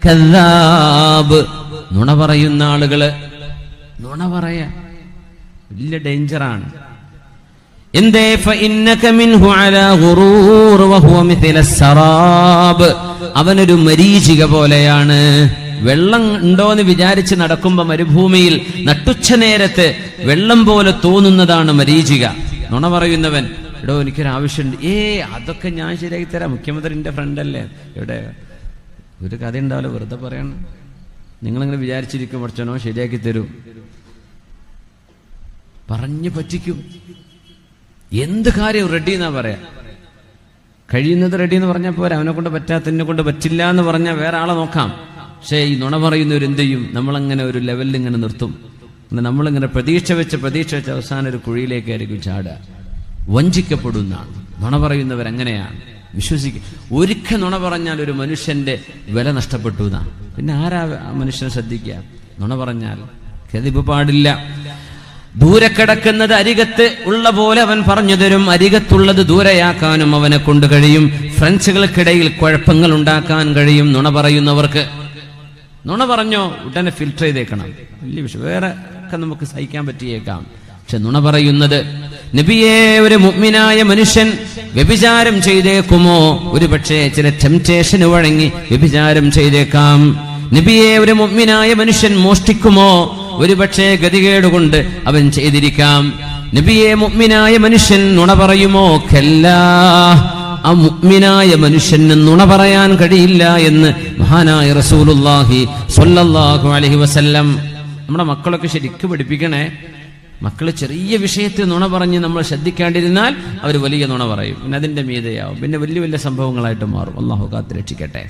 കദ്ദാബ്, നുണ പറയുന്ന ആളുകള്. നുണ പറയാ വലിയ ഡേഞ്ചറാണ്. എന്തേ? ഫഇന്നക മിൻഹു അലാ ഗുറൂർ വഹുവ മിഥല സറാബ്, അവനൊരു മരീചിക പോലെയാണ്. വെള്ളം ഉണ്ടോന്ന് വിചാരിച്ച് നടക്കുമ്പോ മരുഭൂമിയിൽ നട്ടുച്ച നേരത്ത് വെള്ളം പോലെ തോന്നുന്നതാണ് മരീചിക. നുണ പറയുന്നവൻ, എടോ എനിക്കൊരാവശ്യമുണ്ട്, അതൊക്കെ ഞാൻ ശരിയാക്കി തരാം, മുഖ്യമന്ത്രിന്റെ ഫ്രണ്ടല്ലേ, എവിടെ ഒരു കഥ ഉണ്ടാവില്ല, വെറുതെ പറയണം. നിങ്ങളിങ്ങനെ വിചാരിച്ചിരിക്കും പഠിച്ചനോ ശരിയാക്കി തരും, പറഞ്ഞു പറ്റിക്കും. എന്ത് കാര്യം റെഡി എന്നാ പറയാ. കഴിയുന്നത് റെഡി എന്ന് പറഞ്ഞാൽ പോരാ, അവനെ കൊണ്ട് പറ്റാത്ത, എന്നെ കൊണ്ട് പറ്റില്ല എന്ന് പറഞ്ഞാൽ വേറെ ആളെ നോക്കാം. പക്ഷേ ഈ നുണ പറയുന്നവർ എന്ത് ചെയ്യും? നമ്മളങ്ങനെ ഒരു ലെവലിൽ ഇങ്ങനെ നിർത്തും. നമ്മളിങ്ങനെ പ്രതീക്ഷ വെച്ച് അവസാനം ഒരു കുഴിയിലേക്കായിരിക്കും ചാടുക. വഞ്ചിക്കപ്പെടുന്ന നുണ പറയുന്നവരങ്ങനെയാണ്. വിശ്വസിക്കുക. ഒരിക്കൽ നുണ പറഞ്ഞാൽ ഒരു മനുഷ്യന്റെ വില നഷ്ടപ്പെട്ടു എന്നാണ്. പിന്നെ ആരാ മനുഷ്യനെ ശ്രദ്ധിക്കുക? നുണ പറഞ്ഞാൽ കെദിബ് പാടില്ല. ദൂരെ കിടക്കുന്നത് അരികത്ത് ഉള്ള പോലെ അവൻ പറഞ്ഞു തരും, അരികത്തുള്ളത് ദൂരെയാക്കാനും അവനെ കൊണ്ട് കഴിയും. ഫ്രണ്ട്സുകൾക്കിടയിൽ കുഴപ്പങ്ങൾ ഉണ്ടാക്കാൻ കഴിയും നുണ പറയുന്നവർക്ക്. നുണ പറഞ്ഞോ ഉടനെ ഫിൽറ്റർ ചെയ്തേക്കണം. വലിയ വിഷയം, വേറെ ഒക്കെ നമുക്ക് സഹിക്കാൻ പറ്റിയേക്കാം. പക്ഷെ നുണ പറയുന്നത്, നബിയെ ഒരു മുഅ്മിനായ മനുഷ്യൻ വ്യഭിചാരം ചെയ്തേക്കുമോ? ഒരു പക്ഷേ ചില ടെംപ്റ്റേഷന് വഴങ്ങി വ്യഭിചാരം ചെയ്തേക്കാം. നബിയെ ഒരു മുഅ്മിനായ മനുഷ്യൻ മോഷ്ടിക്കുമോ? ഒരു പക്ഷേ ഗതികേടുകൊണ്ട് അവൻ ചെയ്തിരിക്കാം. നബിയെ മുഅ്മിനായ മനുഷ്യൻ നുണ പറയുമോ? കല്ലാ, ആ മുഅ്മിനായ മനുഷ്യന് നുണ പറയാൻ കഴിയില്ല എന്ന് മഹാനായ റസൂലുള്ളാഹി സ്വല്ലല്ലാഹു അലൈഹി വസല്ലം. നമ്മുടെ മക്കളൊക്കെ ശരിക്കും പഠിപ്പിക്കണേ. മക്കള് ചെറിയ വിഷയത്തിൽ നുണ പറഞ്ഞ് നമ്മൾ ശ്രദ്ധിക്കാണ്ടിരുന്നാൽ അവർ വലിയ നുണ പറയും, പിന്നെ അതിന്റെ മീതെയാവും, പിന്നെ വലിയ വലിയ സംഭവങ്ങളായിട്ട് മാറും. അല്ലാഹു കാത്ത് രക്ഷിക്കട്ടെ.